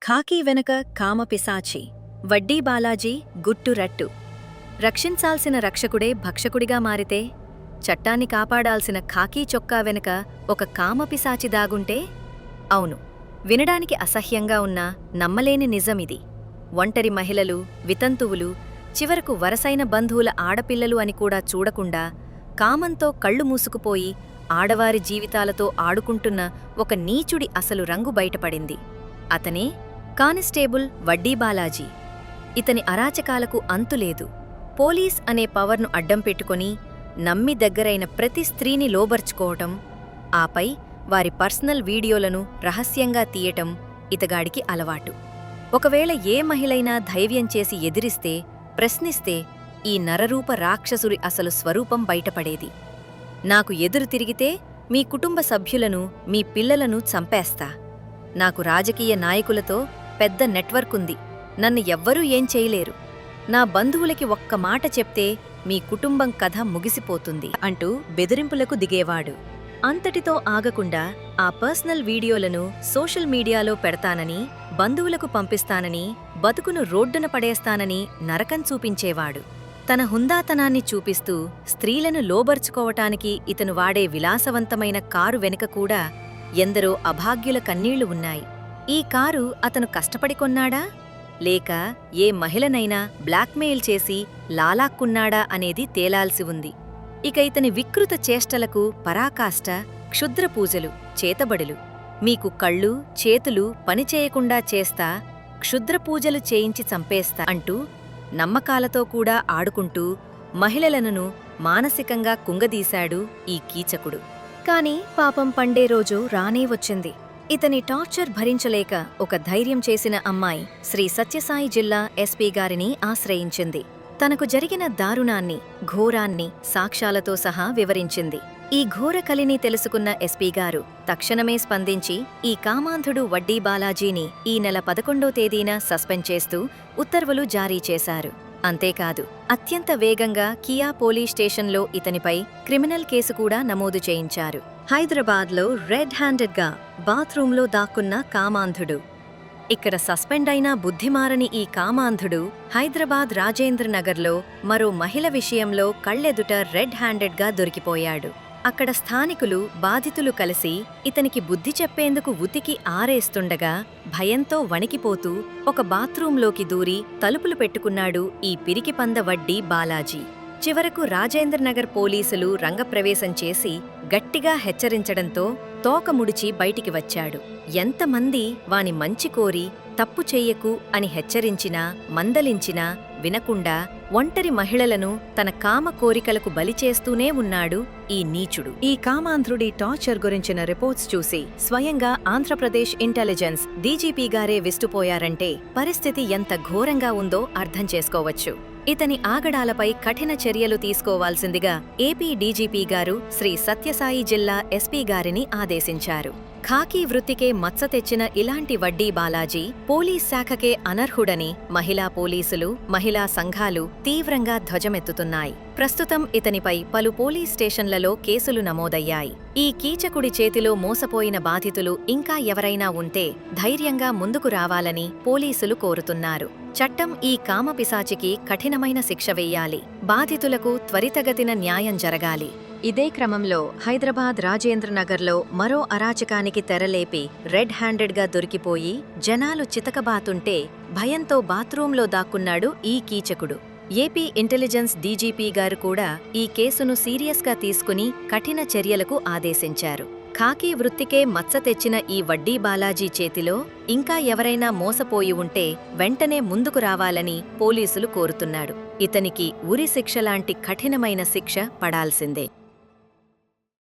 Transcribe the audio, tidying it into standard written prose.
ఖాకీ వెనక కామపిశాచి, వడ్డీ బాలాజీ గుట్టురట్టు. రక్షించాల్సిన రక్షకుడే భక్షకుడిగా మారితే, చట్టాన్ని కాపాడాల్సిన ఖాకీ చొక్కా వెనుక ఒక కామపిశాచి దాగుంటే? అవును, వినడానికి అసహ్యంగా ఉన్నా నమ్మలేని నిజమిది. ఒంటరి మహిళలు, వితంతువులు, చివరకు వరసైన బంధువుల ఆడపిల్లలు అని కూడా చూడకుండా కామంతో కళ్ళు మూసుకుపోయి ఆడవారి జీవితాలతో ఆడుకుంటున్న ఒక నీచుడి అసలు రంగు బయటపడింది. అతనే కానిస్టేబుల్ వడ్డీ బాలాజీ. ఇతని అరాచకాలకు అంతులేదు. పోలీస్ అనే పవర్ను అడ్డం పెట్టుకుని నమ్మి దగ్గరైన ప్రతి స్త్రీని లోబర్చుకోవటం, ఆపై వారి పర్సనల్ వీడియోలను రహస్యంగా తీయటం ఇతగాడికి అలవాటు. ఒకవేళ ఏ మహిళైనా ధైర్యం చేసి ఎదిరిస్తే, ప్రశ్నిస్తే ఈ నరరూప రాక్షసురి అసలు స్వరూపం బయటపడేది. నాకు ఎదురు తిరిగితే మీ కుటుంబ సభ్యులను, మీ పిల్లలను చంపేస్తా. నాకు రాజకీయ నాయకులతో పెద్ద నెట్వర్క్ ఉంది, నన్ను ఎవ్వరూ ఏం చేయలేరు. నా బంధువులకి ఒక్క మాట చెప్తే మీ కుటుంబం కథ ముగిసిపోతుంది అంటూ బెదిరింపులకు దిగేవాడు. అంతటితో ఆగకుండా ఆ పర్సనల్ వీడియోలను సోషల్ మీడియాలో పెడతానని, బంధువులకు పంపిస్తానని, బతుకును రోడ్డున పడేస్తానని నరకం చూపించేవాడు. తన హుందాతనాన్ని చూపిస్తూ స్త్రీలను లోబర్చుకోవటానికి ఇతను వాడే విలాసవంతమైన కారు వెనుక కూడా ఎందరో అభాగ్యుల కన్నీళ్లు ఉన్నాయి. ఈ కారు అతను కష్టపడి కొన్నాడా, లేక ఏ మహిళనైనా బ్లాక్మెయిల్ చేసి లాలాక్కున్నాడా అనేది తేలాల్సి ఉంది. ఇక ఇతని వికృత చేష్టలకు పరాకాష్ట క్షుద్ర పూజలు, చేతబడులు. మీకు కళ్ళు, చేతులు పనిచేయకుండా చేస్తా, క్షుద్ర పూజలు చేయించి చంపేస్తా అంటూ నమ్మకాలతో కూడా ఆడుకుంటూ మహిళలను మానసికంగా కుంగదీశాడు ఈ కీచకుడు. కాని పాపం పండే రోజు రానే వచ్చింది. ఇతని టార్చర్ భరించలేక ఒక ధైర్యం చేసిన అమ్మాయి శ్రీ సత్యసాయి జిల్లా ఎస్పీ గారిని ఆశ్రయించింది. తనకు జరిగిన దారుణాన్ని, ఘోరాన్ని సాక్ష్యాలతో సహా వివరించింది. ఈ ఘోర కలిని తెలుసుకున్న ఎస్పీ గారు తక్షణమే స్పందించి ఈ కామాంధుడు వడ్డీ బాలాజీని ఈ నెల 11వ తేదీన సస్పెండ్ చేస్తూ ఉత్తర్వులు జారీ చేశారు. అంతేకాదు, అత్యంత వేగంగా కియా పోలీస్ స్టేషన్లో ఇతనిపై క్రిమినల్ కేసు కూడా నమోదు చేయించారు. హైదరాబాద్లో రెడ్ హ్యాండెడ్గా బాత్రూంలో దాక్కున్న కామాంధుడు. ఇక్కడ సస్పెండ్ అయిన బుద్ధిమారని ఈ కామాంధుడు హైదరాబాద్ రాజేంద్రనగర్లో మరో మహిళ విషయంలో కళ్ళెదుట రెడ్ హ్యాండెడ్గా దొరికిపోయాడు. అక్కడ స్థానికులు, బాధితులు కలిసి ఇతనికి బుద్ధి చెప్పేందుకు ఉతికి ఆరేస్తుండగా భయంతో వణికిపోతూ ఒక బాత్రూంలోకి దూరి తలుపులు పెట్టుకున్నాడు ఈ పిరికిపంద వడ్డీ బాలాజీ. చివరకు రాజేంద్రనగర్ పోలీసులు రంగప్రవేశం చేసి గట్టిగా హెచ్చరించడంతో తోక ముడిచి బయటికి వచ్చాడు. ఎంతమంది వాని మంచి కోరి తప్పు చెయ్యకు అని హెచ్చరించినా, మందలించినా వినకుండా ఒంటరి మహిళలను తన కామ కోరికలకు బలిచేస్తూనే ఉన్నాడు ఈ నీచుడు. ఈ కామాంధ్రుడి టార్చర్ గురించిన రిపోర్ట్స్ చూసి స్వయంగా ఆంధ్రప్రదేశ్ ఇంటెలిజెన్స్ డీజీపీ గారే విస్తుపోయారంటే పరిస్థితి ఎంత ఘోరంగా ఉందో అర్థం చేసుకోవచ్చు. ఇతని ఆగడాలపై కఠిన చర్యలు తీసుకోవాల్సిందిగా ఏపీ డీజీపీ గారు శ్రీ సత్యసాయి జిల్లా ఎస్పీ గారిని ఆదేశించారు. ఖాకీ వృత్తికే మచ్చ తెచ్చిన ఇలాంటి వడ్డీ బాలాజీ పోలీస్ శాఖకే అనర్హుడని మహిళా పోలీసులు, మహిళా సంఘాలు తీవ్రంగా ధ్వజమెత్తుతున్నాయి. ప్రస్తుతం ఇతనిపై పలు పోలీస్ స్టేషన్లలో కేసులు నమోదయ్యాయి. ఈ కీచకుడి చేతిలో మోసపోయిన బాధితులు ఇంకా ఎవరైనా ఉంటే ధైర్యంగా ముందుకు రావాలని పోలీసులు కోరుతున్నారు. చట్టం ఈ కామపిశాచికి కఠినమైన శిక్ష వెయ్యాలి. బాధితులకు త్వరితగతిన న్యాయం జరగాలి. ఇదే క్రమంలో హైదరాబాద్ రాజేంద్రనగర్లో మరో అరాచకానికి తెరలేపి రెడ్ హ్యాండెడ్గా దొరికిపోయి జనాలు చితకబాతుంటే భయంతో బాత్రూంలో దాక్కున్నాడు ఈ కీచకుడు. ఏపీ ఇంటెలిజెన్స్ డీజీపీ గారు కూడా ఈ కేసును సీరియస్గా తీసుకుని కఠిన చర్యలకు ఆదేశించారు. ఖాకీ వృత్తికే మచ్చ తెచ్చిన ఈ వడ్డీ బాలాజీ చేతిలో ఇంకా ఎవరైనా మోసపోయి ఉంటే వెంటనే ముందుకు రావాలని పోలీసులు కోరుతున్నాడు. ఇతనికి ఉరి శిక్షలాంటి కఠినమైన శిక్ష పడాల్సిందే.